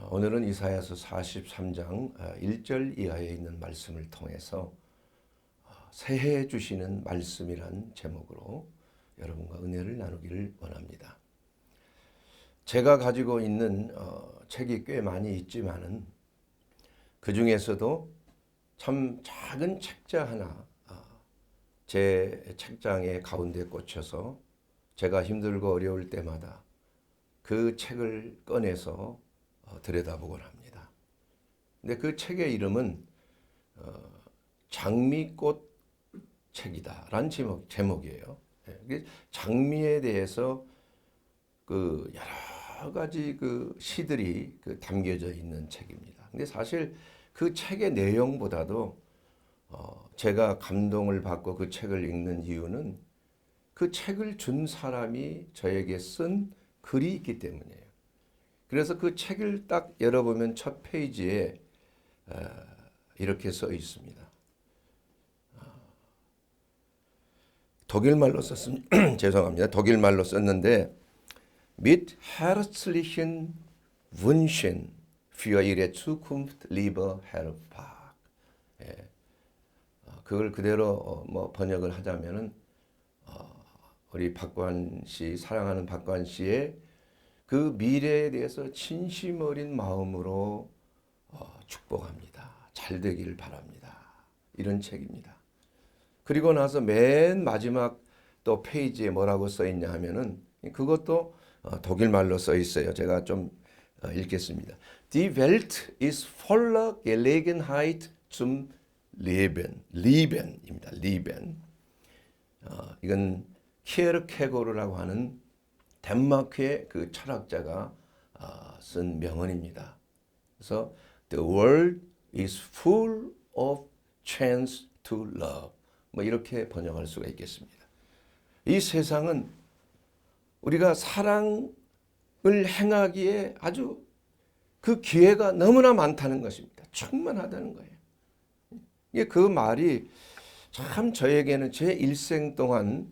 오늘은 이사야서 43장 1절 이하에 있는 말씀을 통해서 새해 주시는 말씀이란 제목으로 여러분과 은혜를 나누기를 원합니다. 제가 가지고 있는 책이 꽤 많이 있지만은 그 중에서도 참 작은 책자 하나 제 책장의 가운데 꽂혀서 제가 힘들고 어려울 때마다 그 책을 꺼내서 들여다보곤 합니다. 근데 그 책의 이름은 장미꽃 책이다라는 제목이에요. 장미에 대해서 그 여러 가지 그 시들이 담겨져 있는 책입니다. 근데 사실 그 책의 내용보다도 제가 감동을 받고 그 책을 읽는 이유는 그 책을 준 사람이 저에게 쓴 글이 있기 때문이에요. 그래서 그 책을 딱 열어보면 첫 페이지에 이렇게 써 있습니다. 독일말로 썼습니다. 죄송합니다. 독일말로 썼는데 Mit herzlichen Wünschen für Ihre Zukunft, lieber Herr Park. 그걸 그대로 번역을 하자면은 우리 박관 씨, 사랑하는 박관 씨의 그 미래에 대해서 진심 어린 마음으로 축복합니다. 잘 되기를 바랍니다. 이런 책입니다. 그리고 나서 맨 마지막 또 페이지에 뭐라고 써 있냐 하면은 그것도 독일말로 써 있어요. 제가 좀 읽겠습니다. Die Welt ist voller Gelegenheit zum Leben. Lieben입니다. Lieben. 이건 키에르케고르라고 하는 덴마크의 그 철학자가 쓴 명언입니다. 그래서 The world is full of chance to love. 뭐 이렇게 번역할 수가 있겠습니다. 이 세상은 우리가 사랑을 행하기에 아주 그 기회가 너무나 많다는 것입니다. 충만하다는 거예요. 그 말이 참 저에게는 제 일생 동안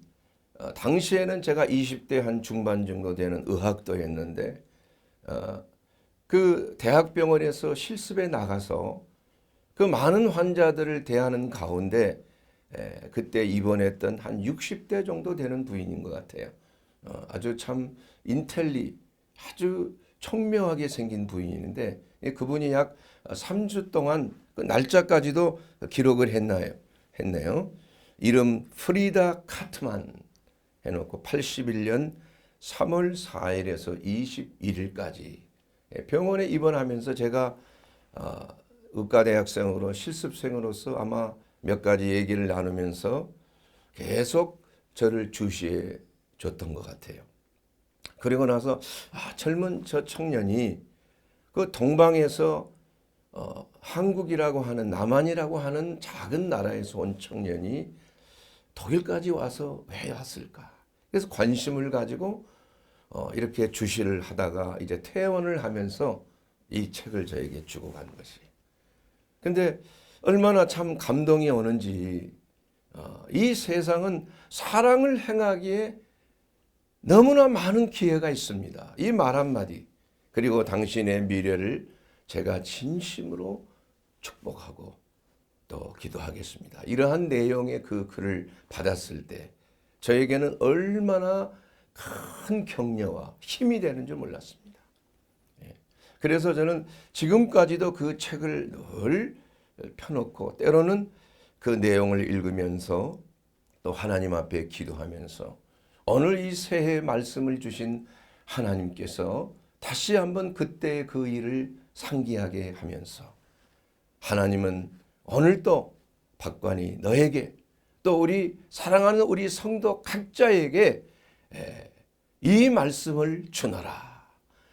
당시에는 제가 20대 한 중반 정도 되는 의학도 했는데 그 대학병원에서 실습에 나가서 그 많은 환자들을 대하는 가운데 그때 입원했던 한 60대 정도 되는 부인인 것 같아요. 아주 참 아주 총명하게 생긴 부인인데 그분이 약 3주 동안 그 날짜까지도 기록을 했네요. 이름 프리다 카트만 해놓고 81년 3월 4일에서 21일까지 병원에 입원하면서 제가 의과대학생으로 실습생으로서 아마 몇 가지 얘기를 나누면서 계속 저를 주시해 줬던 것 같아요. 그리고 나서 젊은 저 청년이 그 동방에서 한국이라고 하는 남한이라고 하는 작은 나라에서 온 청년이 독일까지 와서 왜 왔을까? 그래서 관심을 가지고 이렇게 주시를 하다가 이제 퇴원을 하면서 이 책을 저에게 주고 간 것이. 근데 얼마나 참 감동이 오는지 이 세상은 사랑을 행하기에 너무나 많은 기회가 있습니다. 이 말 한마디 그리고 당신의 미래를 제가 진심으로 축복하고 또 기도하겠습니다. 이러한 내용의 그 글을 받았을 때 저에게는 얼마나 큰 격려와 힘이 되는 줄 몰랐습니다. 그래서 저는 지금까지도 그 책을 늘 펴놓고 때로는 그 내용을 읽으면서 또 하나님 앞에 기도하면서 오늘 이 새해 말씀을 주신 하나님께서 다시 한번 그때의 그 일을 상기하게 하면서 하나님은 오늘도 박관이 너에게 또 우리 사랑하는 우리 성도 각자에게 이 말씀을 주너라.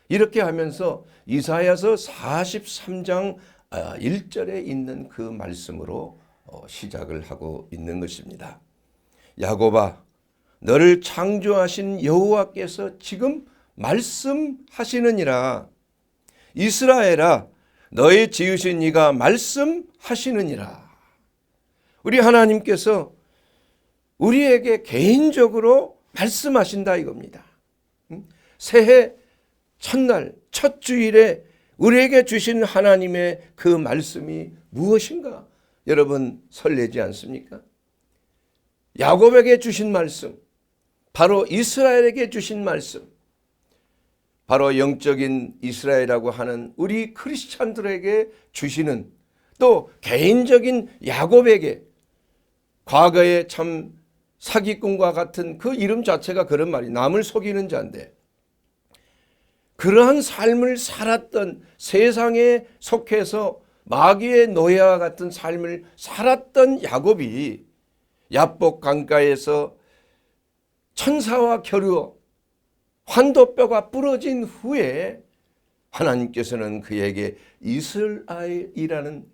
이렇게 하면서 이사야서 43장 1절에 있는 그 말씀으로 시작을 하고 있는 것입니다. 야곱아, 너를 창조하신 여호와께서 지금 말씀하시느니라. 이스라엘아, 너의 지으신 이가 말씀하시느니라. 우리 하나님께서 우리에게 개인적으로 말씀하신다 이겁니다. 새해 첫날 첫 주일에 우리에게 주신 하나님의 그 말씀이 무엇인가? 여러분 설레지 않습니까? 야곱에게 주신 말씀, 바로 이스라엘에게 주신 말씀, 바로 영적인 이스라엘이라고 하는 우리 크리스찬들에게 주시는, 또 개인적인 야곱에게, 과거에 참 사기꾼과 같은 그 이름 자체가 그런 말이, 남을 속이는 자인데 그러한 삶을 살았던, 세상에 속해서 마귀의 노예와 같은 삶을 살았던 야곱이 야복 강가에서 천사와 겨루어 환도뼈가 부러진 후에 하나님께서는 그에게 이스라엘이라는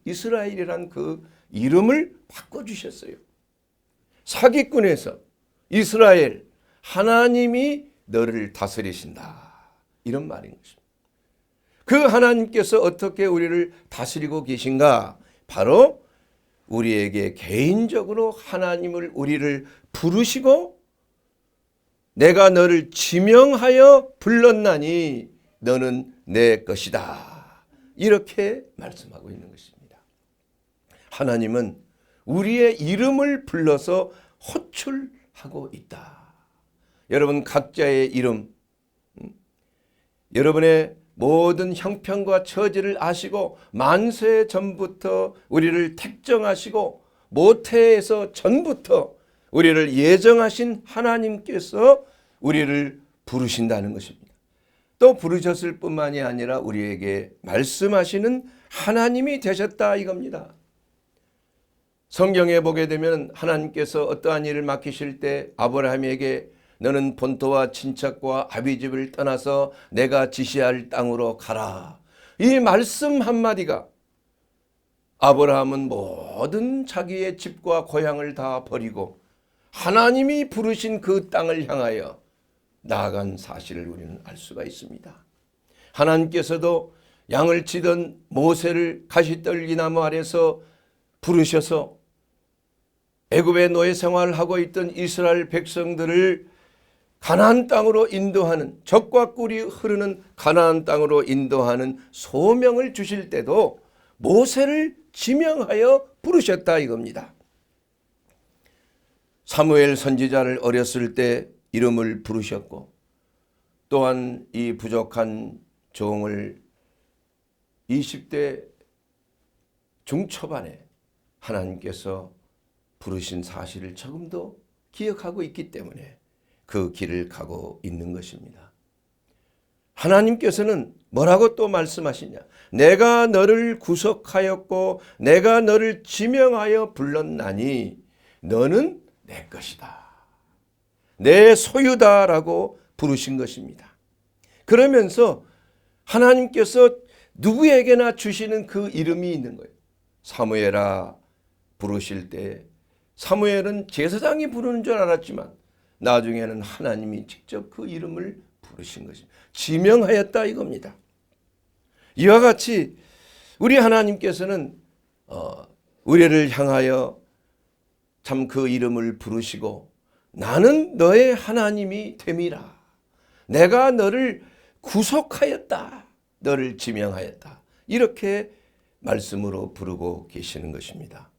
그 이름을 바꿔주셨어요. 사기꾼에서 이스라엘, 하나님이 너를 다스리신다, 이런 말인 것입니다. 그 하나님께서 어떻게 우리를 다스리고 계신가? 바로 우리에게 개인적으로 하나님을, 우리를 부르시고 내가 너를 지명하여 불렀나니 너는 내 것이다, 이렇게 말씀하고 있는 것입니다. 하나님은 우리의 이름을 불러서 호출하고 있다. 여러분 각자의 이름, 여러분의 모든 형편과 처지를 아시고 만세 전부터 우리를 택정하시고 모태에서 전부터 우리를 예정하신 하나님께서 우리를 부르신다는 것입니다. 또 부르셨을 뿐만이 아니라 우리에게 말씀하시는 하나님이 되셨다, 이겁니다. 성경에 보게 되면 하나님께서 어떠한 일을 맡기실 때 아브라함에게 너는 본토와 친척과 아비집을 떠나서 내가 지시할 땅으로 가라, 이 말씀 한마디가 아브라함은 모든 자기의 집과 고향을 다 버리고 하나님이 부르신 그 땅을 향하여 나아간 사실을 우리는 알 수가 있습니다. 하나님께서도 양을 치던 모세를 가시떨기나무 아래서 부르셔서 애굽의 노예 생활을 하고 있던 이스라엘 백성들을 가나안 땅으로 인도하는, 젖과 꿀이 흐르는 가나안 땅으로 인도하는 소명을 주실 때도 모세를 지명하여 부르셨다, 이겁니다. 사무엘 선지자를 어렸을 때 이름을 부르셨고, 또한 이 부족한 종을 20대 중초반에 하나님께서 부르신 사실을 조금도 기억하고 있기 때문에 그 길을 가고 있는 것입니다. 하나님께서는 뭐라고 또 말씀하시냐? 내가 너를 구속하였고 내가 너를 지명하여 불렀나니 너는 내 것이다, 내 소유다라고 부르신 것입니다. 그러면서 하나님께서 누구에게나 주시는 그 이름이 있는 거예요. 사무엘아 부르실 때 사무엘은 제사장이 부르는 줄 알았지만 나중에는 하나님이 직접 그 이름을 부르신 것입니다. 지명하였다, 이겁니다. 이와 같이 우리 하나님께서는 우리를 향하여 참 그 이름을 부르시고 나는 너의 하나님이 됨이라, 내가 너를 구속하였다, 너를 지명하였다, 이렇게 말씀으로 부르고 계시는 것입니다.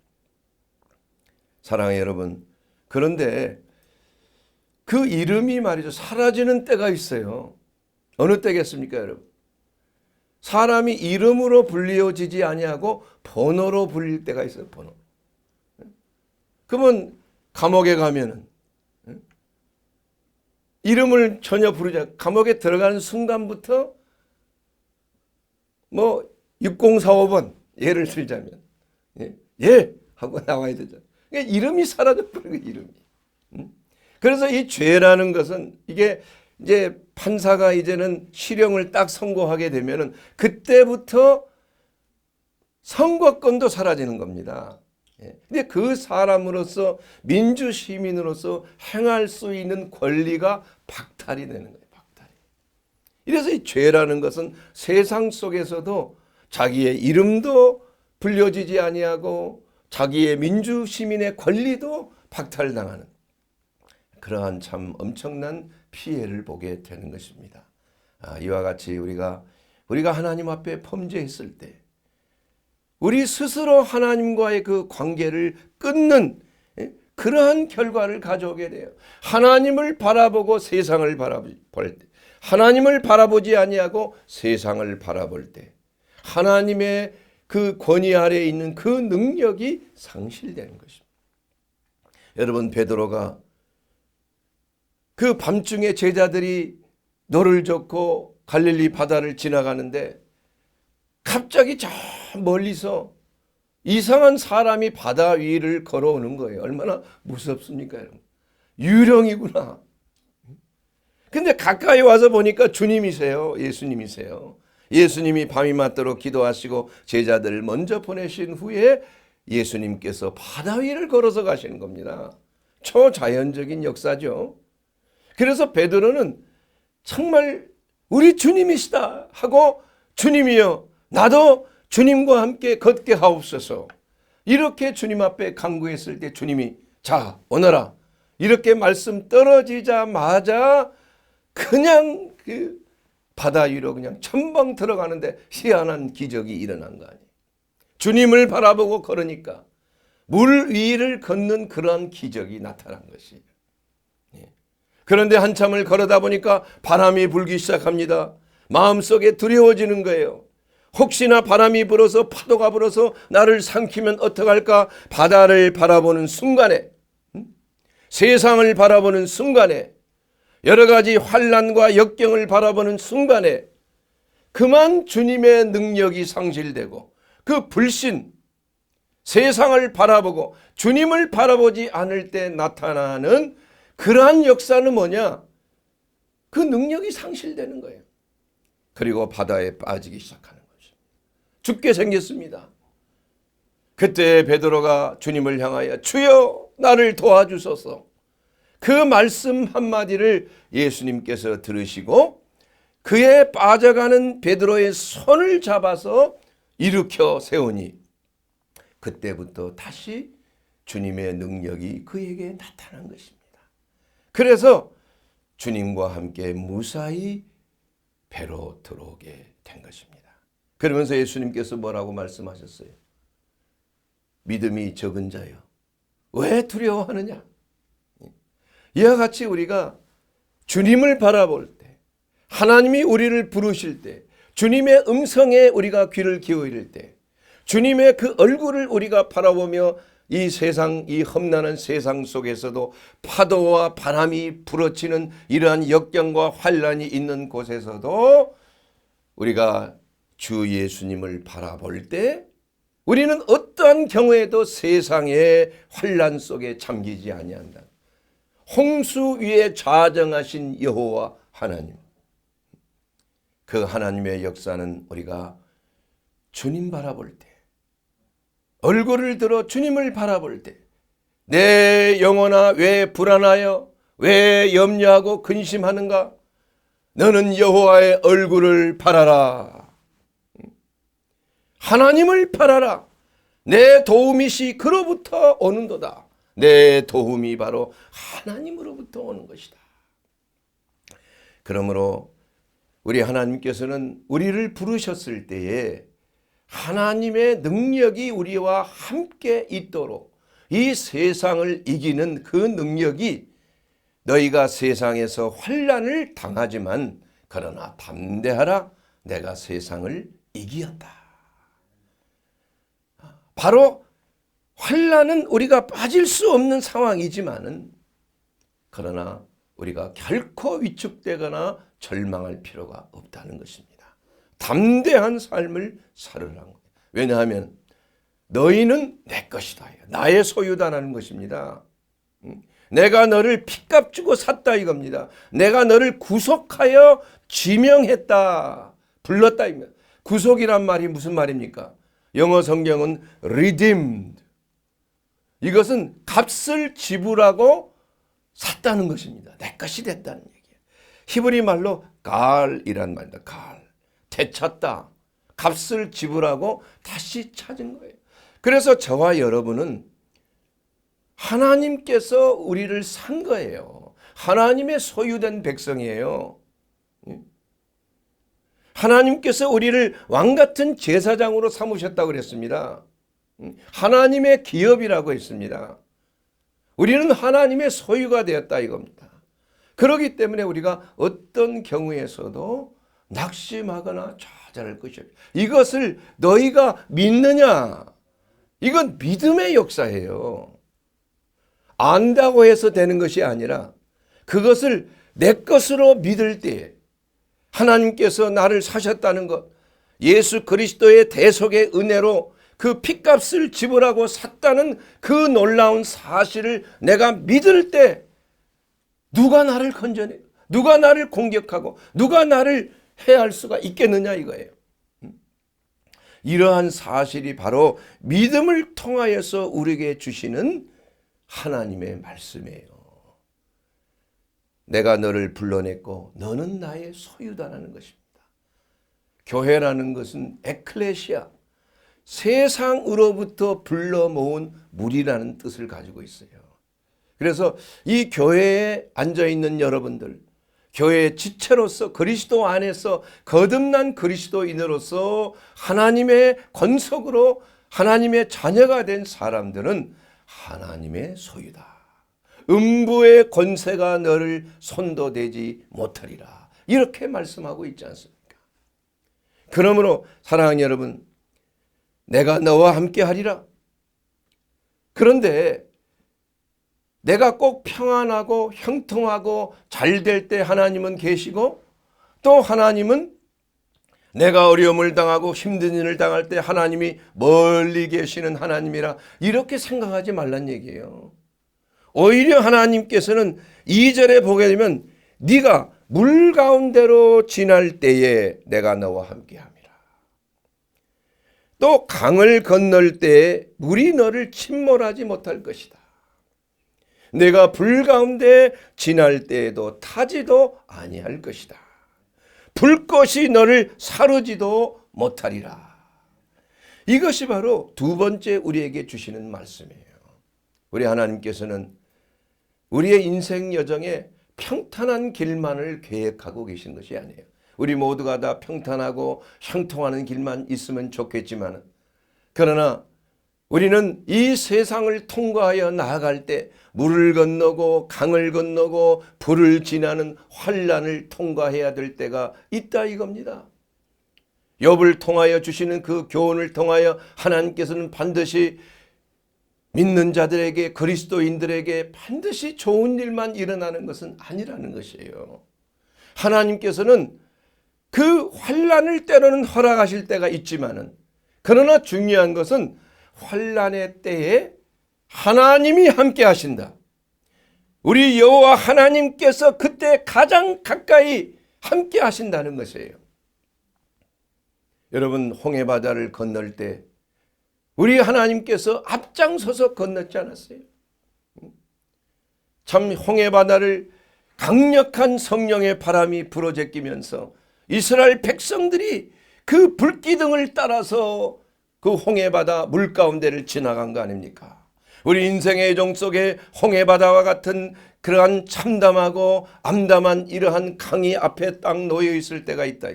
사랑하는 여러분, 그런데 그 이름이 말이죠, 사라지는 때가 있어요. 어느 때겠습니까, 여러분? 사람이 이름으로 불리어지지 아니하고 번호로 불릴 때가 있어요, 번호. 그러면 감옥에 가면은 이름을 전혀 부르지, 감옥에 들어가는 순간부터 뭐 6045번 예를 들자면 예 하고 나와야 되죠. 그러니까 이름이 사라져버린 거예요, 이름이. 그래서 이 죄라는 것은 이게 이제 판사가 이제는 실형을 딱 선고하게 되면은 그때부터 선거권도 사라지는 겁니다. 근데 그 사람으로서, 민주 시민으로서 행할 수 있는 권리가 박탈이 되는 거예요, 박탈이. 이래서 이 죄라는 것은 세상 속에서도 자기의 이름도 불려지지 아니하고 자기의 민주 시민의 권리도 박탈당하는 그러한 참 엄청난 피해를 보게 되는 것입니다. 이와 같이 우리가 우리가 하나님 앞에 범죄했을 때 우리 스스로 하나님과의 그 관계를 끊는 그러한 결과를 가져오게 돼요. 하나님을 바라보고 세상을 바라볼 때, 하나님을 바라보지 아니하고 세상을 바라볼 때 하나님의 그 권위 아래에 있는 그 능력이 상실되는 것입니다. 여러분, 베드로가 그 밤중에 제자들이 노를 젓고 갈릴리 바다를 지나가는데 갑자기 저 멀리서 이상한 사람이 바다 위를 걸어오는 거예요. 얼마나 무섭습니까, 여러분? 유령이구나. 근데 가까이 와서 보니까 주님이세요. 예수님이세요. 예수님이 밤이 맞도록 기도하시고 제자들을 먼저 보내신 후에 예수님께서 바다 위를 걸어서 가시는 겁니다. 초자연적인 역사죠. 그래서 베드로는 정말 우리 주님이시다 하고 주님이여 나도 주님과 함께 걷게 하옵소서 이렇게 주님 앞에 간구했을 때 주님이 자 오너라 이렇게 말씀 떨어지자마자 그냥 그 바다 위로 그냥 첨벙 들어가는데 희한한 기적이 일어난 거 아니에요. 주님을 바라보고 걸으니까 물 위를 걷는 그러한 기적이 나타난 것이에요. 그런데 한참을 걸어다 보니까 바람이 불기 시작합니다. 마음속에 두려워지는 거예요. 혹시나 바람이 불어서 파도가 불어서 나를 삼키면 어떡할까? 바다를 바라보는 순간에 세상을 바라보는 순간에 여러 가지 환난과 역경을 바라보는 순간에 그만 주님의 능력이 상실되고 그 불신 세상을 바라보고 주님을 바라보지 않을 때 나타나는 그러한 역사는 뭐냐? 그 능력이 상실되는 거예요. 그리고 바다에 빠지기 시작하는 거죠. 죽게 생겼습니다. 그때 베드로가 주님을 향하여 주여 나를 도와주소서 그 말씀 한마디를 예수님께서 들으시고 그의 빠져가는 베드로의 손을 잡아서 일으켜 세우니 그때부터 다시 주님의 능력이 그에게 나타난 것입니다. 그래서 주님과 함께 무사히 배로 들어오게 된 것입니다. 그러면서 예수님께서 뭐라고 말씀하셨어요? 믿음이 적은 자여 왜 두려워하느냐? 이와 같이 우리가 주님을 바라볼 때 하나님이 우리를 부르실 때 주님의 음성에 우리가 귀를 기울일 때 주님의 그 얼굴을 우리가 바라보며 이 세상, 이 험난한 세상 속에서도 파도와 바람이 불어치는 이러한 역경과 환란이 있는 곳에서도 우리가 주 예수님을 바라볼 때 우리는 어떠한 경우에도 세상의 환란 속에 잠기지 아니한다. 홍수 위에 좌정하신 여호와 하나님, 그 하나님의 역사는 우리가 주님 바라볼 때 얼굴을 들어 주님을 바라볼 때 내 영혼아 왜 불안하여 왜 염려하고 근심하는가? 너는 여호와의 얼굴을 바라라. 하나님을 바라라. 내 도움이시 그로부터 오는도다. 내 도움이 바로 하나님으로부터 오는 것이다. 그러므로 우리 하나님께서는 우리를 부르셨을 때에 하나님의 능력이 우리와 함께 있도록 이 세상을 이기는 그 능력이 너희가 세상에서 환난을 당하지만 그러나 담대하라 내가 세상을 이기었다. 바로 환난은 우리가 빠질 수 없는 상황이지만은 그러나 우리가 결코 위축되거나 절망할 필요가 없다는 것입니다. 담대한 삶을 살으라는 거예요. 왜냐하면 너희는 내 것이다. 나의 소유다라는 것입니다. 내가 너를 핏값 주고 샀다 이겁니다. 내가 너를 구속하여 지명했다. 불렀다 이겁니다. 구속이란 말이 무슨 말입니까? 영어 성경은 redeemed. 이것은 값을 지불하고 샀다는 것입니다. 내 것이 됐다는 얘기예요. 히브리 말로 갈이란 말입니다. 갈. 되찾다. 값을 지불하고 다시 찾은 거예요. 그래서 저와 여러분은 하나님께서 우리를 산 거예요. 하나님의 소유된 백성이에요. 하나님께서 우리를 왕같은 제사장으로 삼으셨다고 그랬습니다. 하나님의 기업이라고 했습니다. 우리는 하나님의 소유가 되었다 이겁니다. 그렇기 때문에 우리가 어떤 경우에서도 낙심하거나 좌절할 것이 없다. 이것을 너희가 믿느냐? 이건 믿음의 역사예요. 안다고 해서 되는 것이 아니라 그것을 내 것으로 믿을 때 하나님께서 나를 사셨다는 것, 예수 그리스도의 대속의 은혜로 그 핏값을 지불하고 샀다는 그 놀라운 사실을 내가 믿을 때 누가 나를 건져내? 누가 나를 공격하고 누가 나를 해할 수가 있겠느냐 이거예요. 이러한 사실이 바로 믿음을 통하여서 우리에게 주시는 하나님의 말씀이에요. 내가 너를 불러냈고 너는 나의 소유다라는 것입니다. 교회라는 것은 에클레시아, 세상으로부터 불러 모은 무리라는 뜻을 가지고 있어요. 그래서 이 교회에 앉아있는 여러분들, 교회의 지체로서 그리스도 안에서 거듭난 그리스도인으로서 하나님의 권속으로 하나님의 자녀가 된 사람들은 하나님의 소유다. 음부의 권세가 너를 손도대지 못하리라. 이렇게 말씀하고 있지 않습니까? 그러므로 사랑하는 여러분, 내가 너와 함께 하리라. 그런데 내가 꼭 평안하고 형통하고 잘 될 때 하나님은 계시고, 또 하나님은 내가 어려움을 당하고 힘든 일을 당할 때 하나님이 멀리 계시는 하나님이라 이렇게 생각하지 말란 얘기예요. 오히려 하나님께서는 2절에 보게 되면 네가 물 가운데로 지날 때에 내가 너와 함께 함이라. 또 강을 건널 때에 물이 너를 침몰하지 못할 것이다. 내가 불 가운데 지날 때에도 타지도 아니할 것이다. 불꽃이 너를 사르지도 못하리라. 이것이 바로 두 번째 우리에게 주시는 말씀이에요. 우리 하나님께서는 우리의 인생 여정에 평탄한 길만을 계획하고 계신 것이 아니에요. 우리 모두가 다 평탄하고 형통하는 길만 있으면 좋겠지만, 그러나 우리는 이 세상을 통과하여 나아갈 때 물을 건너고 강을 건너고 불을 지나는 환난을 통과해야 될 때가 있다 이겁니다. 욥을 통하여 주시는 그 교훈을 통하여 하나님께서는 반드시 믿는 자들에게, 그리스도인들에게 반드시 좋은 일만 일어나는 것은 아니라는 것이에요. 하나님께서는 그 환난을 때로는 허락하실 때가 있지만은, 그러나 중요한 것은 환난의 때에 하나님이 함께 하신다. 우리 여호와 하나님께서 그때 가장 가까이 함께 하신다는 것이에요. 여러분, 홍해바다를 건널 때 우리 하나님께서 앞장서서 건넜지 않았어요? 참 홍해바다를 강력한 성령의 바람이 불어제끼면서 이스라엘 백성들이 그 불기둥을 따라서 그 홍해바다 물가운데를 지나간 거 아닙니까? 우리 인생의 여정 속에 홍해바다와 같은 그러한 참담하고 암담한 이러한 강이 앞에 딱 놓여 있을 때가 있다.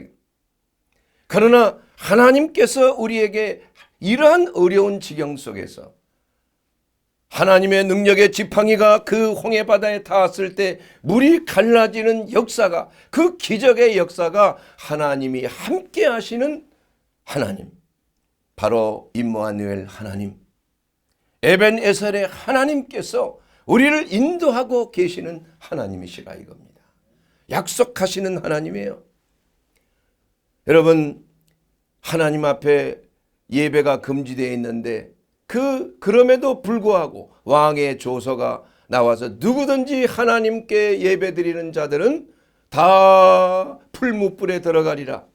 그러나 하나님께서 우리에게 이러한 어려운 지경 속에서 하나님의 능력의 지팡이가 그 홍해바다에 닿았을 때 물이 갈라지는 역사가, 그 기적의 역사가 하나님이 함께 하시는 하나님, 바로 임마누엘 하나님, 에벤에셀의 하나님께서 우리를 인도하고 계시는 하나님이시라 이겁니다. 약속하시는 하나님이에요. 여러분, 하나님 앞에 예배가 금지되어 있는데 그럼에도 불구하고 왕의 조서가 나와서 누구든지 하나님께 예배드리는 자들은 다 풀무불에 들어가리라.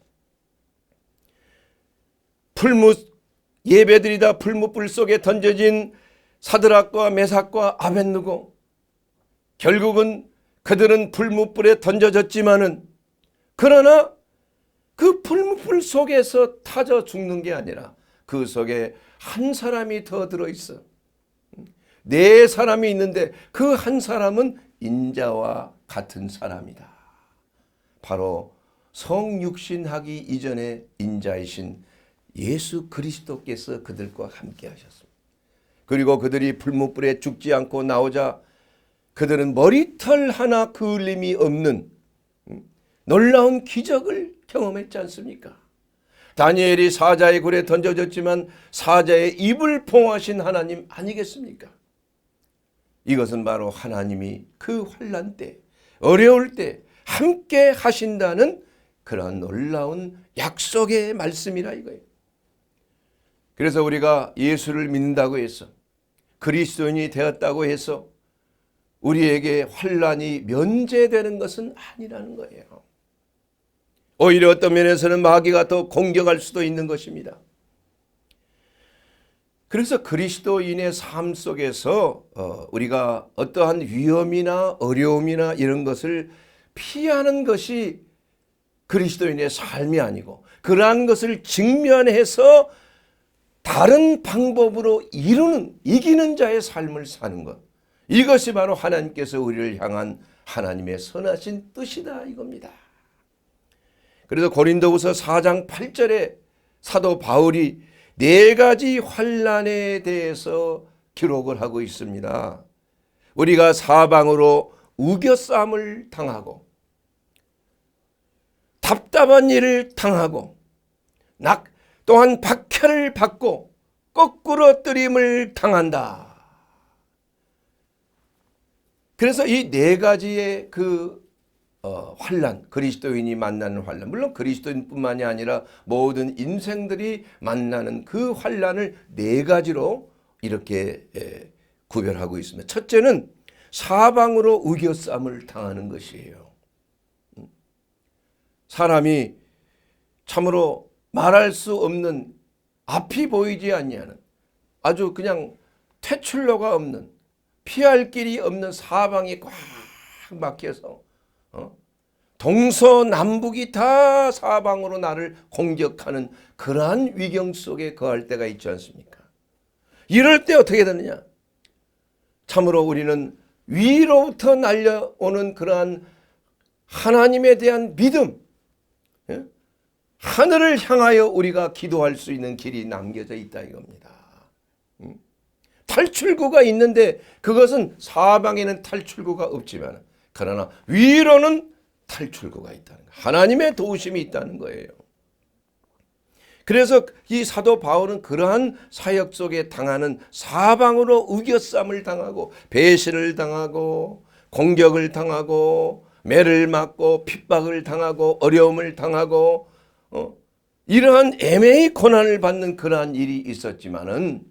예배드리다 풀무불 속에 던져진 사드락과 메삭과 아벳느고, 결국은 그들은 풀무불에 던져졌지만은, 그러나 그 풀무불 속에서 타져 죽는 게 아니라 그 속에 한 사람이 더 들어있어. 네 사람이 있는데 그 한 사람은 인자와 같은 사람이다. 바로 성육신하기 이전에 인자이신 예수 그리스도께서 그들과 함께 하셨습니다. 그리고 그들이 불못불에 죽지 않고 나오자 그들은 머리털 하나 그을림이 없는 놀라운 기적을 경험했지 않습니까? 다니엘이 사자의 굴에 던져졌지만 사자의 입을 봉하신 하나님 아니겠습니까? 이것은 바로 하나님이 그 환난 때, 어려울 때 함께 하신다는 그런 놀라운 약속의 말씀이라 이거예요. 그래서 우리가 예수를 믿는다고 해서, 그리스도인이 되었다고 해서 우리에게 환난이 면제되는 것은 아니라는 거예요. 오히려 어떤 면에서는 마귀가 더 공격할 수도 있는 것입니다. 그래서 그리스도인의 삶 속에서 우리가 어떠한 위험이나 어려움이나 이런 것을 피하는 것이 그리스도인의 삶이 아니고, 그러한 것을 직면해서 다른 방법으로 이기는 자의 삶을 사는 것, 이것이 바로 하나님께서 우리를 향한 하나님의 선하신 뜻이다 이겁니다. 그래서 고린도후서 4장 8절에 사도 바울이 4가지 환난에 대해서 기록을 하고 있습니다. 우리가 사방으로 우겨쌈을 당하고, 답답한 일을 당하고, 또한 박해를 받고 거꾸로 뜨림을 당한다. 그래서 이 4가지의 환난, 그리스도인이 만나는 환난, 물론 그리스도인뿐만이 아니라 모든 인생들이 만나는 그 환난을 4가지로 이렇게 구별하고 있습니다. 첫째는 사방으로 우겨쌈을 당하는 것이에요. 사람이 참으로 말할 수 없는, 앞이 보이지 아니하는, 아주 그냥 퇴출로가 없는, 피할 길이 없는 사방이 꽉 막혀서 동서남북이 다 사방으로 나를 공격하는 그러한 위경 속에 거할 때가 있지 않습니까? 이럴 때 어떻게 되느냐? 참으로 우리는 위로부터 날려오는 그러한 하나님에 대한 믿음, 하늘을 향하여 우리가 기도할 수 있는 길이 남겨져 있다 이겁니다. 탈출구가 있는데 그것은 사방에는 탈출구가 없지만, 그러나 위로는 탈출구가 있다는 거예요. 하나님의 도우심이 있다는 거예요. 그래서 이 사도 바울은 그러한 사역 속에 당하는, 사방으로 우겨쌈을 당하고 배신을 당하고 공격을 당하고 매를 맞고 핍박을 당하고 어려움을 당하고 이러한 애매히 고난을 받는 그러한 일이 있었지만은,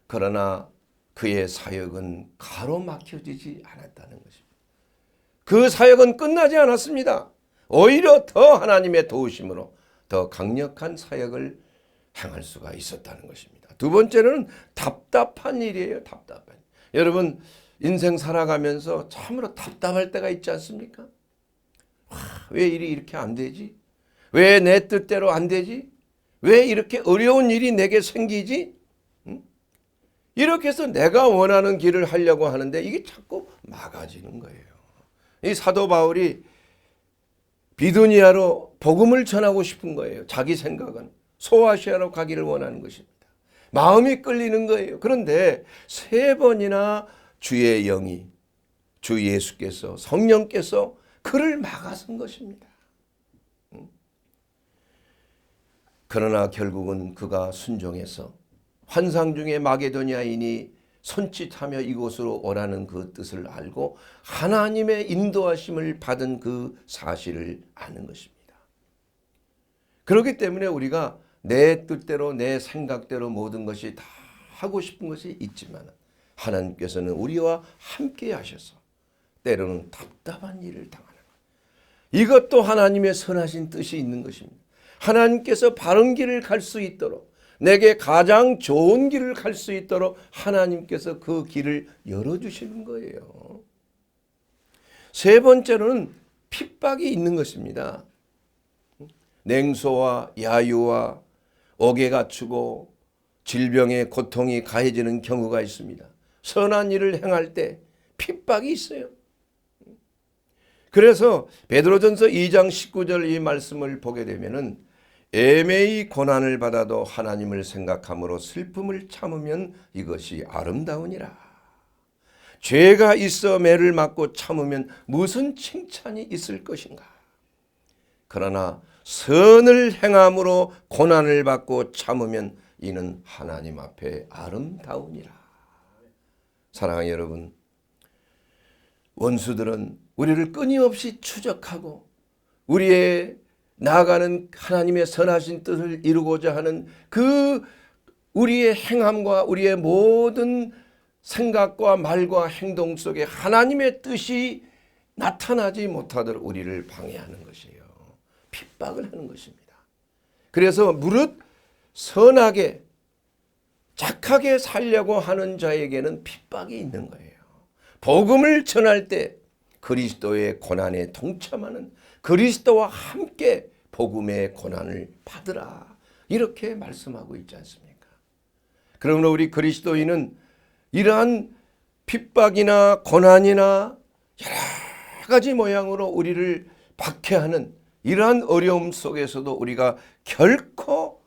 그러나 그의 사역은 가로막혀지지 않았다는 것입니다. 그 사역은 끝나지 않았습니다. 오히려 더 하나님의 도우심으로 더 강력한 사역을 행할 수가 있었다는 것입니다. 두 번째는 답답한 일이에요. 답답한. 여러분, 인생 살아가면서 참으로 답답할 때가 있지 않습니까? 왜 일이 이렇게 안 되지? 왜 내 뜻대로 안 되지? 왜 이렇게 어려운 일이 내게 생기지? 이렇게 해서 내가 원하는 길을 하려고 하는데 이게 자꾸 막아지는 거예요. 이 사도 바울이 비두니아로 복음을 전하고 싶은 거예요. 자기 생각은 소아시아로 가기를 원하는 것입니다. 마음이 끌리는 거예요. 그런데 3번이나 주의 영이, 주 예수께서, 성령께서 그를 막아선 것입니다. 그러나 결국은 그가 순종해서 환상 중에 마게도냐인이 손짓하며 이곳으로 오라는 그 뜻을 알고 하나님의 인도하심을 받은 그 사실을 아는 것입니다. 그렇기 때문에 우리가 내 뜻대로 내 생각대로 모든 것이 다 하고 싶은 것이 있지만, 하나님께서는 우리와 함께 하셔서 때로는 답답한 일을 당하는 것, 이것도 하나님의 선하신 뜻이 있는 것입니다. 하나님께서 바른 길을 갈 수 있도록, 내게 가장 좋은 길을 갈 수 있도록 하나님께서 그 길을 열어주시는 거예요. 3번째로는 핍박이 있는 것입니다. 냉소와 야유와 옥에 갇히고 질병의 고통이 가해지는 경우가 있습니다. 선한 일을 행할 때 핍박이 있어요. 그래서 베드로전서 2장 19절 이 말씀을 보게 되면은 애매히 고난을 받아도 하나님을 생각함으로 슬픔을 참으면 이것이 아름다우니라. 죄가 있어 매를 맞고 참으면 무슨 칭찬이 있을 것인가. 그러나 선을 행함으로 고난을 받고 참으면 이는 하나님 앞에 아름다우니라. 사랑하는 여러분, 원수들은 우리를 끊임없이 추적하고 우리의 나아가는 하나님의 선하신 뜻을 이루고자 하는 그 우리의 행함과 우리의 모든 생각과 말과 행동 속에 하나님의 뜻이 나타나지 못하도록 우리를 방해하는 것이에요. 핍박을 하는 것입니다. 그래서 무릇 선하게 착하게 살려고 하는 자에게는 핍박이 있는 거예요. 복음을 전할 때 그리스도의 고난에 동참하는, 그리스도와 함께 복음의 고난을 받으라, 이렇게 말씀하고 있지 않습니까? 그러므로 우리 그리스도인은 이러한 핍박이나 고난이나 여러 가지 모양으로 우리를 박해하는 이러한 어려움 속에서도 우리가 결코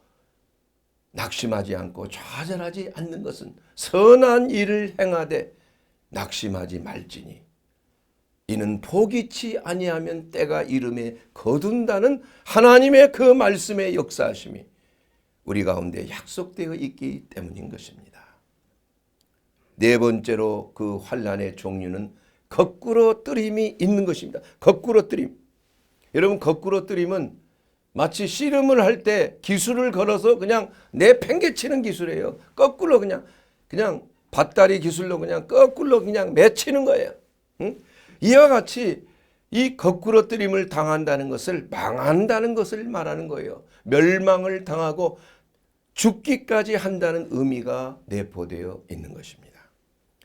낙심하지 않고 좌절하지 않는 것은 선한 일을 행하되 낙심하지 말지니 이는 포기치 아니하면 때가 이름에 거둔다는 하나님의 그 말씀의 역사하심이 우리 가운데 약속되어 있기 때문인 것입니다. 네 번째로 그 환난의 종류는 거꾸로 뜨림이 있는 것입니다. 거꾸로 뜨림. 여러분, 거꾸로 뜨림은 마치 씨름을 할 때 기술을 걸어서 그냥 내팽개치는 기술이에요. 거꾸로 그냥 밭다리 기술로 그냥 거꾸로 그냥 맺히는 거예요. 응? 이와 같이 이 거꾸로 뜨림을 당한다는 것을 망한다는 것을 말하는 거예요. 멸망을 당하고 죽기까지 한다는 의미가 내포되어 있는 것입니다.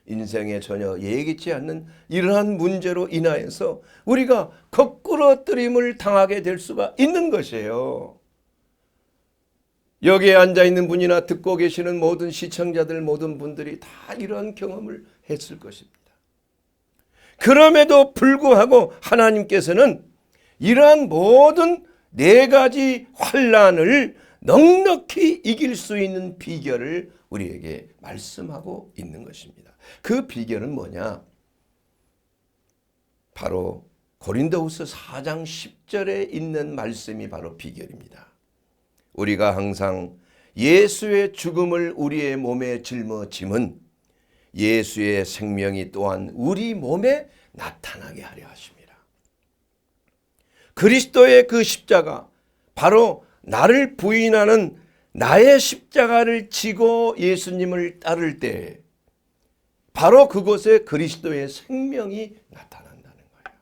인생에 전혀 예기치 않는 이러한 문제로 인하여서 우리가 거꾸로 뜨림을 당하게 될 수가 있는 것이에요. 여기에 앉아있는 분이나 듣고 계시는 모든 시청자들, 모든 분들이 다 이러한 경험을 했을 것입니다. 그럼에도 불구하고 하나님께서는 이러한 모든 네 가지 환난을 넉넉히 이길 수 있는 비결을 우리에게 말씀하고 있는 것입니다. 그 비결은 뭐냐? 바로 고린도후서 4장 10절에 있는 말씀이 바로 비결입니다. 우리가 항상 예수의 죽음을 우리의 몸에 짊어짐은 예수의 생명이 또한 우리 몸에 나타나게 하려 하십니다. 그리스도의 그 십자가, 바로 나를 부인하는 나의 십자가를 지고 예수님을 따를 때 바로 그곳에 그리스도의 생명이 나타난다는 거예요.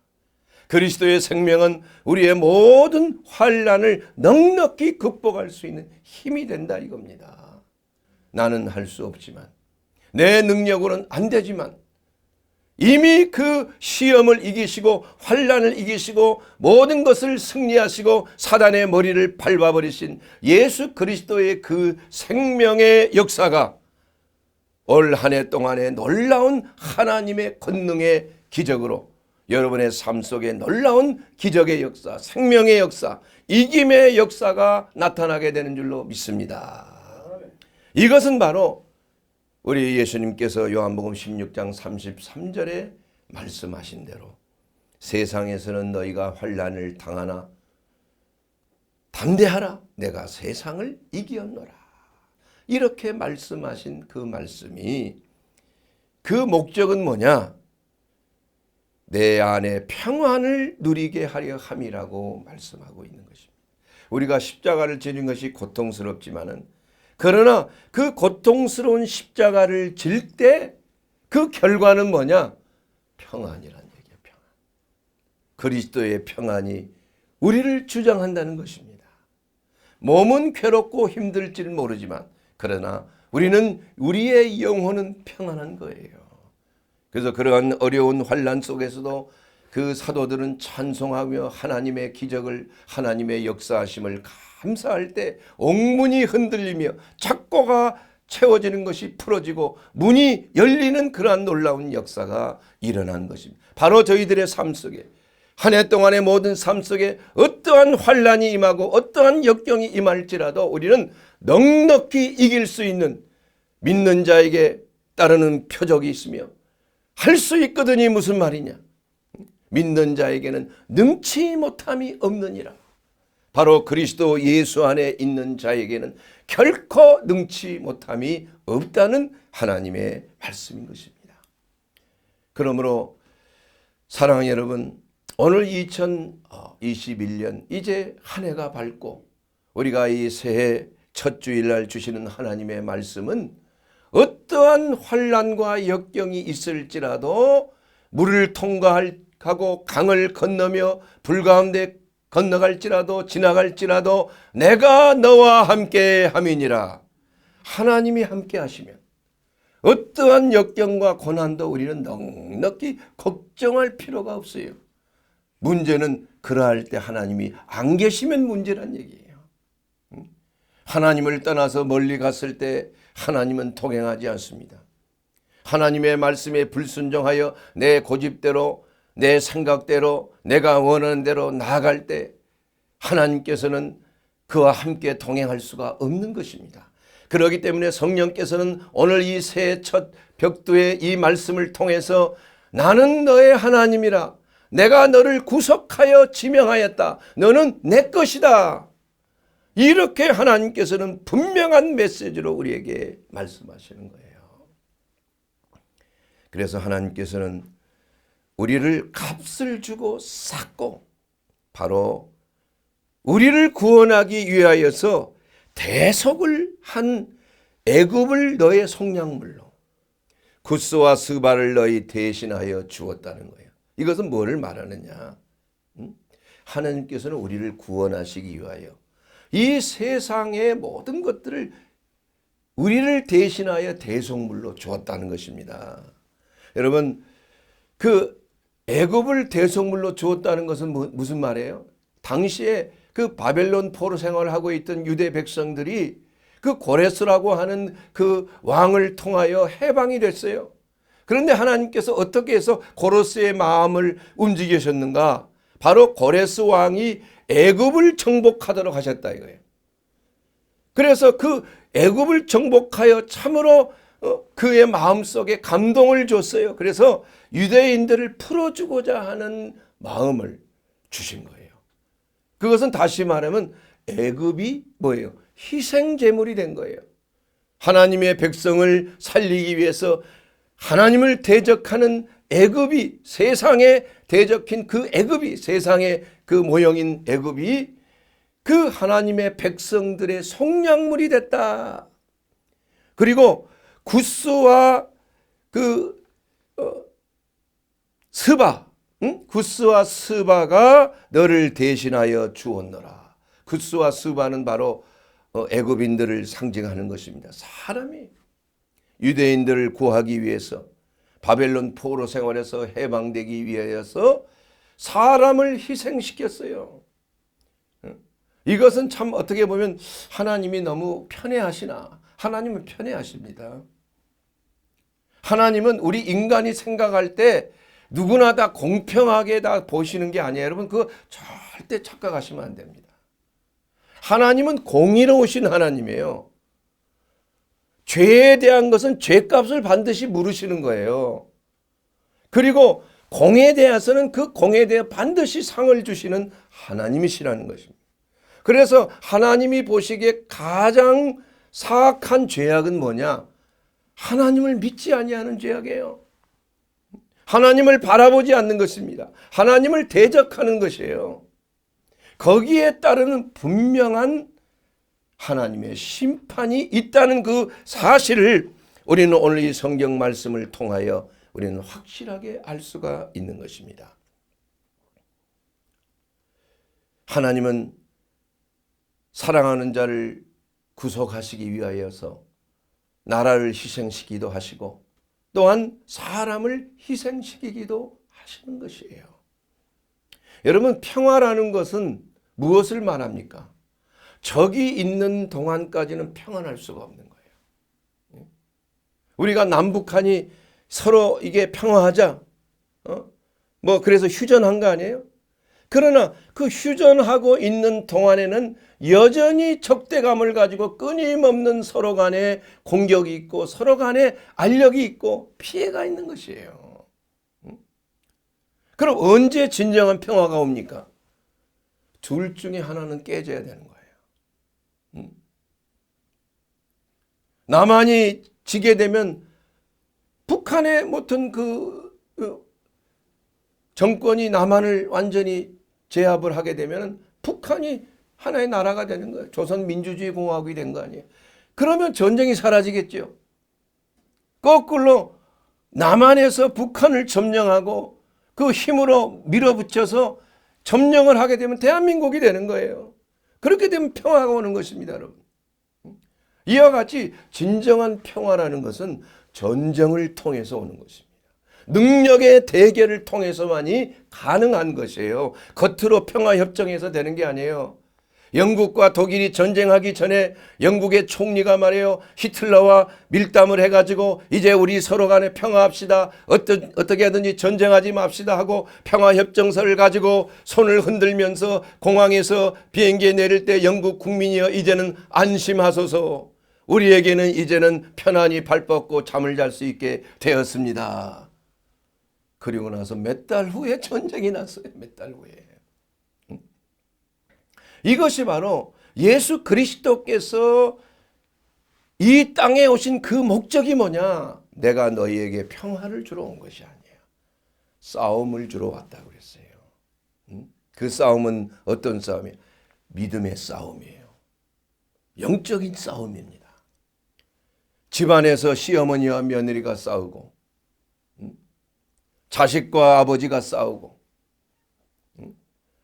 그리스도의 생명은 우리의 모든 환난을 넉넉히 극복할 수 있는 힘이 된다 이겁니다. 나는 할 수 없지만, 내 능력으로는 안 되지만 이미 그 시험을 이기시고 환난을 이기시고 모든 것을 승리하시고 사단의 머리를 밟아버리신 예수 그리스도의 그 생명의 역사가 올 한 해 동안의 놀라운 하나님의 권능의 기적으로 여러분의 삶 속에 놀라운 기적의 역사, 생명의 역사, 이김의 역사가 나타나게 되는 줄로 믿습니다. 이것은 바로 우리 예수님께서 요한복음 16장 33절에 말씀하신 대로 세상에서는 너희가 환난을 당하나 담대하라, 내가 세상을 이기었노라. 이렇게 말씀하신 그 말씀이, 그 목적은 뭐냐? 내 안에 평안을 누리게 하려 함이라고 말씀하고 있는 것입니다. 우리가 십자가를 지는 것이 고통스럽지만은, 그러나 그 고통스러운 십자가를 질 때 그 결과는 뭐냐? 평안이란 얘기예요. 평안. 그리스도의 평안이 우리를 주장한다는 것입니다. 몸은 괴롭고 힘들지는 모르지만 그러나 우리의 영혼은 평안한 거예요. 그래서 그러한 어려운 환난 속에서도 그 사도들은 찬송하며 하나님의 기적을, 하나님의 역사하심을 감사할 때 옥문이 흔들리며 착고가 채워지는 것이 풀어지고 문이 열리는 그러한 놀라운 역사가 일어난 것입니다. 바로 저희들의 삶 속에 한 해 동안의 모든 삶 속에 어떠한 환란이 임하고 어떠한 역경이 임할지라도 우리는 넉넉히 이길 수 있는 믿는 자에게 따르는 표적이 있으며 할 수 있거든이 무슨 말이냐. 믿는 자에게는 능치 못함이 없느니라. 바로 그리스도 예수 안에 있는 자에게는 결코 능치 못함이 없다는 하나님의 말씀인 것입니다. 그러므로 사랑하는 여러분, 오늘 2021년 이제 한 해가 밝고 우리가 이 새해 첫 주일날 주시는 하나님의 말씀은 어떠한 환난과 역경이 있을지라도 물을 통과하고 강을 건너며 불 가운데 건너갈지라도 지나갈지라도 내가 너와 함께 함이니라. 하나님이 함께 하시면 어떠한 역경과 고난도 우리는 넉넉히 걱정할 필요가 없어요. 문제는 그러할 때 하나님이 안 계시면 문제란 얘기예요. 하나님을 떠나서 멀리 갔을 때 하나님은 동행하지 않습니다. 하나님의 말씀에 불순종하여 내 고집대로 내 생각대로 내가 원하는 대로 나아갈 때 하나님께서는 그와 함께 동행할 수가 없는 것입니다. 그렇기 때문에 성령께서는 오늘 이 새해 첫 벽두의 이 말씀을 통해서 나는 너의 하나님이라. 내가 너를 구속하여 지명하였다. 너는 내 것이다. 이렇게 하나님께서는 분명한 메시지로 우리에게 말씀하시는 거예요. 그래서 하나님께서는 우리를 값을 주고 샀고 바로 우리를 구원하기 위하여서 대속을 한 애굽을 너의 속량물로 구스와 스바를 너희 대신하여 주었다는 거예요. 이것은 뭐를 말하느냐? 하나님께서는 우리를 구원하시기 위하여 이 세상의 모든 것들을 우리를 대신하여 대속물로 주었다는 것입니다. 여러분, 그 애굽을 대속물로 주었다는 것은 무슨 말이에요? 당시에 그 바벨론 포로 생활을 하고 있던 유대 백성들이 그 고레스라고 하는 그 왕을 통하여 해방이 됐어요. 그런데 하나님께서 어떻게 해서 고레스의 마음을 움직이셨는가? 바로 고레스 왕이 애굽을 정복하도록 하셨다 이거예요. 그래서 그 애굽을 정복하여 참으로 그의 마음속에 감동을 줬어요. 그래서 유대인들을 풀어주고자 하는 마음을 주신 거예요. 그것은 다시 말하면 애굽이 뭐예요? 희생제물이 된 거예요. 하나님의 백성을 살리기 위해서 하나님을 대적하는 애굽이, 세상에 대적인 그 애굽이, 세상의 그 모형인 애굽이 그 하나님의 백성들의 속량물이 됐다. 그리고 구스와 그 스바, 구스와 스바가 너를 대신하여 주었노라. 구스와 스바는 바로 애굽인들을 상징하는 것입니다. 사람이 유대인들을 구하기 위해서 바벨론 포로 생활에서 해방되기 위하여서 사람을 희생시켰어요. 이것은 참 어떻게 보면 하나님이 너무 편애하시나? 하나님은 편애하십니다. 하나님은 우리 인간이 생각할 때 누구나 다 공평하게 다 보시는 게 아니에요. 여러분, 그거 절대 착각하시면 안 됩니다. 하나님은 공의로우신 하나님이에요. 죄에 대한 것은 죄값을 반드시 물으시는 거예요. 그리고 공에 대해서는 그 공에 대해 반드시 상을 주시는 하나님이시라는 것입니다. 그래서 하나님이 보시기에 가장 사악한 죄악은 뭐냐? 하나님을 믿지 아니하는 죄악이에요. 하나님을 바라보지 않는 것입니다. 하나님을 대적하는 것이에요. 거기에 따르는 분명한 하나님의 심판이 있다는 그 사실을 우리는 오늘 이 성경 말씀을 통하여 우리는 확실하게 알 수가 있는 것입니다. 하나님은 사랑하는 자를 구속하시기 위하여서 나라를 희생시키기도 하시고 또한 사람을 희생시키기도 하시는 것이에요. 여러분, 평화라는 것은 무엇을 말합니까? 적이 있는 동안까지는 평안할 수가 없는 거예요. 우리가 남북한이 서로 이게 평화하자, 그래서 휴전한 거 아니에요? 그러나 그 휴전하고 있는 동안에는 여전히 적대감을 가지고 끊임없는 서로 간에 공격이 있고 서로 간에 알력이 있고 피해가 있는 것이에요. 그럼 언제 진정한 평화가 옵니까? 둘 중에 하나는 깨져야 되는 거예요. 남한이 지게 되면 북한의 어떤 그 정권이 남한을 완전히 제압을 하게 되면 북한이 하나의 나라가 되는 거예요. 조선민주주의 공화국이 된 거 아니에요. 그러면 전쟁이 사라지겠죠. 거꾸로 남한에서 북한을 점령하고 그 힘으로 밀어붙여서 점령을 하게 되면 대한민국이 되는 거예요. 그렇게 되면 평화가 오는 것입니다, 여러분. 이와 같이 진정한 평화라는 것은 전쟁을 통해서 오는 것입니다. 능력의 대결을 통해서만이 가능한 것이에요. 겉으로 평화협정에서 되는 게 아니에요. 영국과 독일이 전쟁하기 전에 영국의 총리가 말해요. 히틀러와 밀담을 해가지고 이제 우리 서로 간에 평화합시다. 어떻게 하든지 전쟁하지 맙시다 하고 평화협정서를 가지고 손을 흔들면서 공항에서 비행기에 내릴 때 영국 국민이여 이제는 안심하소서. 우리에게는 이제는 편안히 발 뻗고 잠을 잘 수 있게 되었습니다. 그리고 나서 몇 달 후에 전쟁이 났어요. 몇 달 후에. 이것이 바로 예수 그리스도께서 이 땅에 오신 그 목적이 뭐냐? 내가 너희에게 평화를 주러 온 것이 아니에요. 싸움을 주러 왔다고 그랬어요. 그 싸움은 어떤 싸움이에요? 믿음의 싸움이에요. 영적인 싸움입니다. 집안에서 시어머니와 며느리가 싸우고 자식과 아버지가 싸우고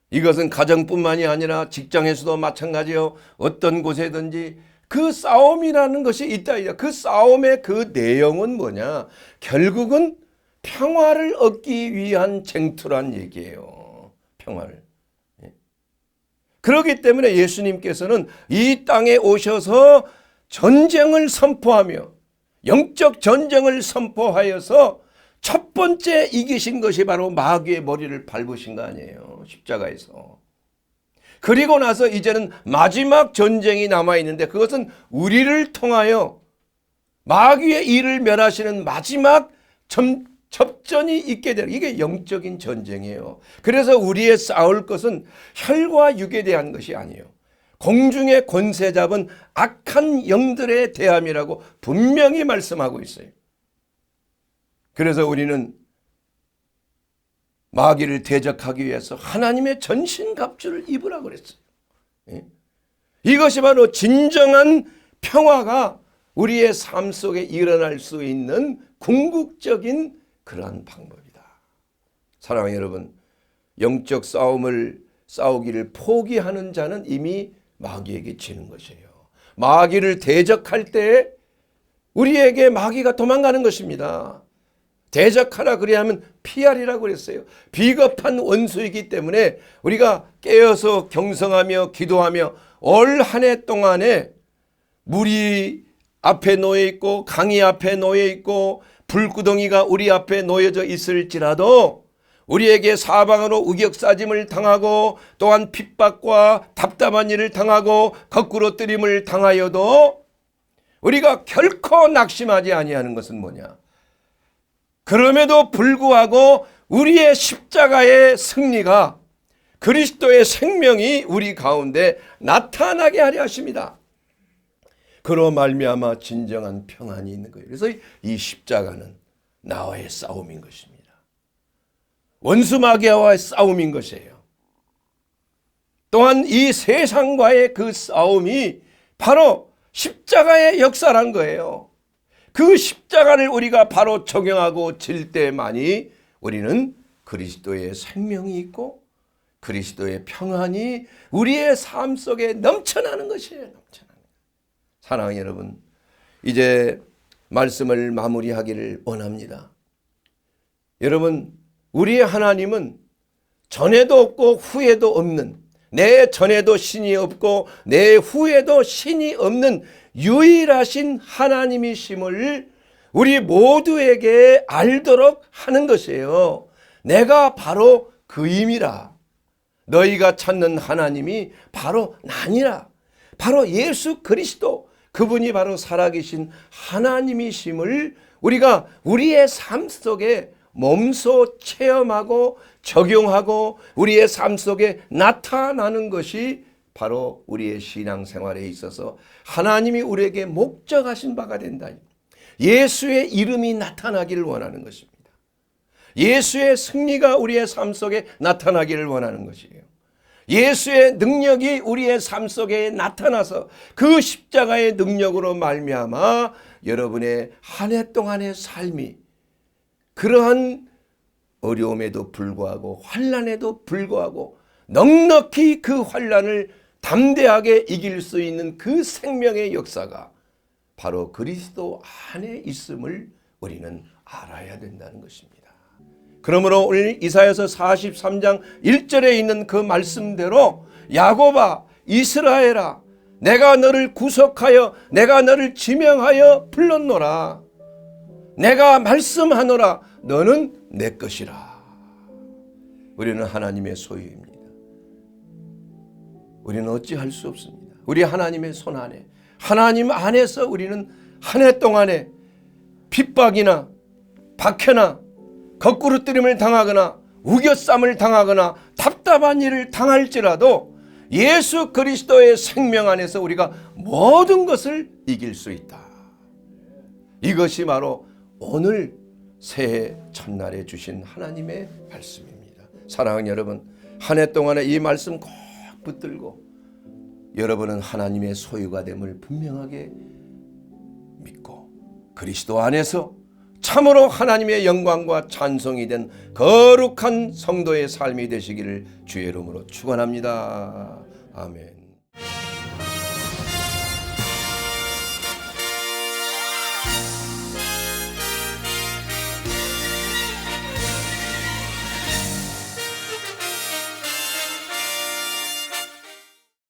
이것은 가정뿐만이 아니라 직장에서도 마찬가지요. 어떤 곳에든지 그 싸움이라는 것이 있다. 그 싸움의 그 내용은 뭐냐? 결국은 평화를 얻기 위한 쟁투란 얘기예요. 평화를. 그렇기 때문에 예수님께서는 이 땅에 오셔서 전쟁을 선포하며 영적 전쟁을 선포하여서 첫 번째 이기신 것이 바로 마귀의 머리를 밟으신 거 아니에요. 십자가에서. 그리고 나서 이제는 마지막 전쟁이 남아있는데 그것은 우리를 통하여 마귀의 일을 멸하시는 마지막 접전이 있게 되는 이게 영적인 전쟁이에요. 그래서 우리의 싸울 것은 혈과 육에 대한 것이 아니에요. 공중의 권세 잡은 악한 영들에 대함이라고 분명히 말씀하고 있어요. 그래서 우리는 마귀를 대적하기 위해서 하나님의 전신갑주를 입으라고 그랬어요. 이것이 바로 진정한 평화가 우리의 삶 속에 일어날 수 있는 궁극적인 그러한 방법이다. 사랑하는 여러분, 영적 싸움을 싸우기를 포기하는 자는 이미 마귀에게 지는 것이에요. 마귀를 대적할 때 우리에게 마귀가 도망가는 것입니다. 대적하라 그래야 하면 피하리라고 그랬어요. 비겁한 원수이기 때문에 우리가 깨어서 경성하며 기도하며 올 한 해 동안에 물이 앞에 놓여 있고 강이 앞에 놓여 있고 불구덩이가 우리 앞에 놓여져 있을지라도 우리에게 사방으로 우격싸짐을 당하고 또한 핍박과 답답한 일을 당하고 거꾸로 뜨림을 당하여도 우리가 결코 낙심하지 아니하는 것은 뭐냐? 그럼에도 불구하고 우리의 십자가의 승리가 그리스도의 생명이 우리 가운데 나타나게 하려 하십니다. 그로 말미암아 진정한 평안이 있는 거예요. 그래서 이 십자가는 나와의 싸움인 것입니다. 원수 마귀와의 싸움인 것이에요. 또한 이 세상과의 그 싸움이 바로 십자가의 역사란 거예요. 그 십자가를 우리가 바로 적용하고 질 때만이 우리는 그리스도의 생명이 있고 그리스도의 평안이 우리의 삶 속에 넘쳐나는 것이에요. 넘쳐나는. 사랑하는 여러분, 이제 말씀을 마무리하기를 원합니다. 여러분, 우리의 하나님은 전에도 없고 후에도 없는, 내 전에도 신이 없고 내 후에도 신이 없는 유일하신 하나님이심을 우리 모두에게 알도록 하는 것이에요. 내가 바로 그임이라. 너희가 찾는 하나님이 바로 나니라. 바로 예수 그리스도, 그분이 바로 살아계신 하나님이심을 우리가 우리의 삶 속에 몸소 체험하고 적용하고 우리의 삶 속에 나타나는 것이 바로 우리의 신앙생활에 있어서 하나님이 우리에게 목적하신 바가 된다. 예수의 이름이 나타나기를 원하는 것입니다. 예수의 승리가 우리의 삶 속에 나타나기를 원하는 것이에요. 예수의 능력이 우리의 삶 속에 나타나서 그 십자가의 능력으로 말미암아 여러분의 한 해 동안의 삶이 그러한 어려움에도 불구하고 환난에도 불구하고 넉넉히 그 환난을 담대하게 이길 수 있는 그 생명의 역사가 바로 그리스도 안에 있음을 우리는 알아야 된다는 것입니다. 그러므로 오늘 이사야서 43장 1절에 있는 그 말씀대로 야곱아 이스라엘아 내가 너를 구속하여 내가 너를 지명하여 불렀노라. 내가 말씀하노라. 너는 내 것이라. 우리는 하나님의 소유입니다. 우리는 어찌할 수 없습니다. 우리 하나님의 손 안에 하나님 안에서 우리는 한 해 동안에 핍박이나 박해나 거꾸로 뜨림을 당하거나 우겨쌈을 당하거나 답답한 일을 당할지라도 예수 그리스도의 생명 안에서 우리가 모든 것을 이길 수 있다. 이것이 바로 오늘 새해 첫날에 주신 하나님의 말씀입니다. 사랑하는 여러분, 한 해 동안에 이 말씀 꼭 붙들고 여러분은 하나님의 소유가 됨을 분명하게 믿고 그리스도 안에서 참으로 하나님의 영광과 찬송이 된 거룩한 성도의 삶이 되시기를 주의 이름으로 축원합니다. 아멘.